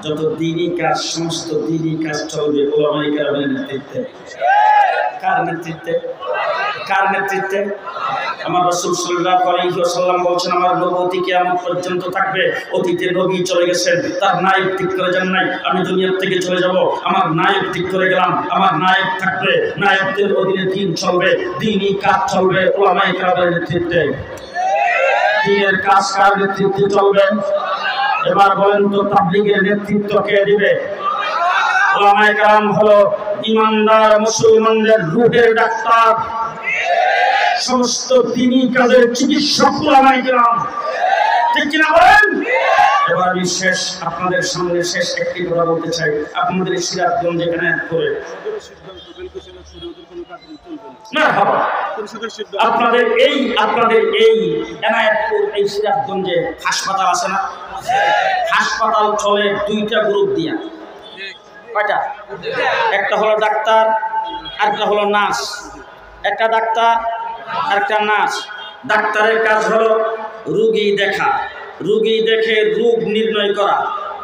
যত দ্বীনি কাজ, সমস্ত দ্বীনি কাজ চলবে উলামায়ে কেরামের নেতৃত্বে। কার নেতৃত্বে? কার নেতৃত্বে? আমার রাসূল সাল্লাল্লাহু আলাইহি ওয়াসাল্লাম বলেছেন, আমার নবুয়তি কিয়ামত পর্যন্ত থাকবে। অতীতে নবী চলে গেছেন, তার নায়েব ঠিক করে যান নাই। আমি দুনিয়া থেকে চলে যাব, আমার নায়েব ঠিক করে গেলাম, আমার নায়েব থাকবে। নায়েবদের অধীনে দিন চলবে, দ্বীনি কাজ চলবে উলামায়ে কেরামের নেতৃত্বে। দ্বীনের কাজ কার নেতৃত্বে চলবে? এবার বলেন তো, তাবলীগের নেতৃত্ব কে দিবে? উলামায়ে কেরাম হলো ইমানদার মুসলমানদের রূহের ডাক্তার, সমস্ত দ্বীনি কাজের চিকিৎসক উলামায়ে কেরাম, ঠিক কিনা বলেন? এবার আমি আপনাদের সামনে শেষ একটি কথা বলতে চাই। আপনাদের সিরাজগঞ্জ এখানে করে আপনাদের এই এনায়েতপুর, এই সিরাজগঞ্জে হাসপাতাল আছে না? হাসপাতাল চলে দুইটা গ্রুপ দিয়া। কয়টা? একটা হলো ডাক্তার, আরেকটা হলো নার্স। একটা ডাক্তার, আরেকটা নার্স। ডাক্তারের কাজ হলো রোগী দেখা, রোগী দেখে রোগ নির্ণয় করা,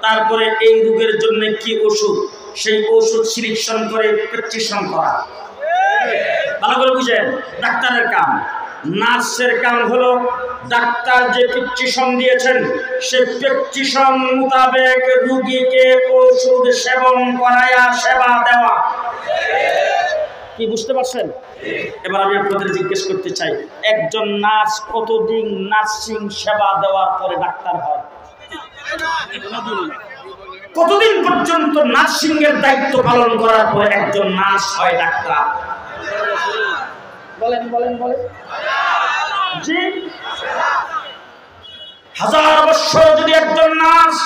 তারপরে এই রোগের জন্য কি ওষুধ, সেই ওষুধ সিলেকশন করে প্রেসক্রিপশন করা। ভালো করে বুঝেন, ডাক্তারের কাম। নার্সের কাম হলো ডাক্তার যে প্রেসক্রিপশন দিয়েছেন সেই প্রেসক্রিপশন মোতাবেক রোগীকে ওষুধ সেবন করায়া সেবা দেওয়া। কি বুঝতে পারছেন? এবার আমি আপনাদের জিজ্ঞেস করতে চাই, একজন নার্স কতদিন নার্সিং সেবা দেওয়ার পরে ডাক্তার হয়? কতদিন পর্যন্ত নার্সিং এর দায়িত্ব পালন করার পরে একজন নার্স হয় ডাক্তার? বলেন বলেন বলেন। জি, 1000 বছর যদি একজন নার্স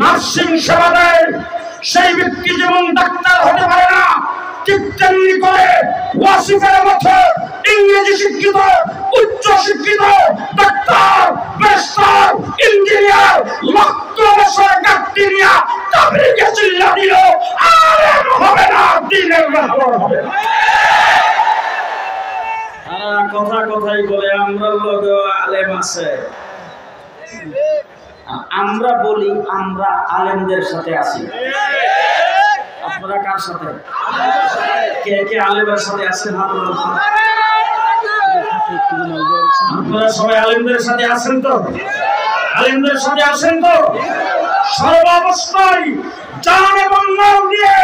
নার্সিং সেবা দেয়, সেই ব্যক্তি যেমন ডাক্তার হতে পারে না, ঠিক তেমনি করে ওয়াসিফের মতো ইংরেজি শিক্ষিত, উচ্চ শিক্ষিত ডাক্তার, ব্যারিস্টার, ইঞ্জিনিয়ার লক্ষ বছর গাঁথনি নিয়ে তাবলীগে চিল্লা দিলেও আলেম হবে না, দ্বীনের রাহবার হবে না। কথা কথাই বলে আমরা লোক আলেম আছে। আমরা বলি আমরা আলেমদের সাথে আছি। আপনারা কার সাথে? কে কে আলেমের সাথে আছেন? আপনারা সবাই আলেমদের সাথে আছেন তো? আলেমদের সাথে আছেন তো? সর্বাবস্থায় জান এবং মাল দিয়ে,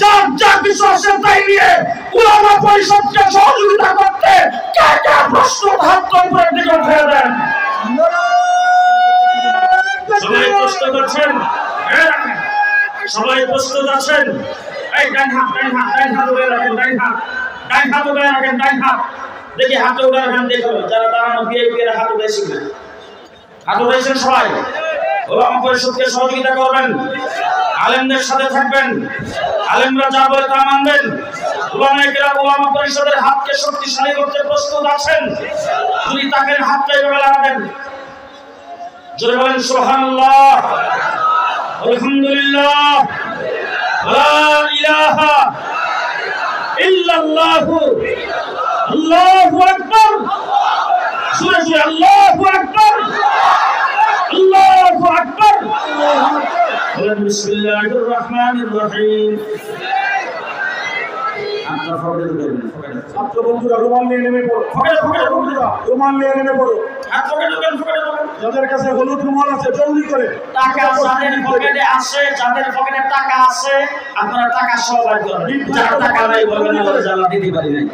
যার যা কিছু আছে তাই নিয়ে উলামা পরিষদকে সহযোগিতা করতে কে কে প্রস্তুত? হাত উপরের দিকে উঠিয়ে দেন। সবাই প্রস্তুত আছেন? সবাই প্রস্তুত আছেন? এই ডান হাত, ডান হাত, ডান হাত উঠে রাখেন, ডান হাত, ডান হাত উঠে রাখেন, ডান হাত। দেখি হাত উঠে রাখেন, দেখো যারা দাঁড়ানো ভিআইপি এর হাত উঠেছি না। হাত উঠেছেন সবাই? উলামা পরিষদকে সহযোগিতা করবেন, আলেমদের সাথে থাকবেন, আলেমরা যা বলে তা মানবেন। উলামায়ে কেরাম উলামা পরিষদের হাতকে শক্তিশালী করতে প্রস্তুত আছেন? যদি তাকে হাতটা এভাবে লাগাবেন, জোরে বলেন সুবহানাল্লাহ, আলহামদুলিল্লাহ, লা ইলাহা ইল্লাল্লাহ, আল্লাহু আকবার, জোরে জোরে আল্লাহু আকবার, আল্লাহু আকবার। বিসমিল্লাহির রহমানির রহিম। আপনারা ফকরে দেবেন, ফকরে। ছাত্র বন্ধুরা রুমাল নিয়ে নেমে পড়ো। ফকরে ফকরে বন্ধুরা রুমাল নিয়ে নেমে পড়ো। হাত ফকরে দেবেন, ফকরে দেবেন। যাদের কাছে হলুদ রুমাল আছে জলদি করে। টাকা যাদের পকেটে আছে, যাদের পকেটে টাকা আছে, আপনারা টাকা সহ বার করেন। যার টাকা নাই বলবেন আল্লাহ জান্নাত দিতে পারি নাই।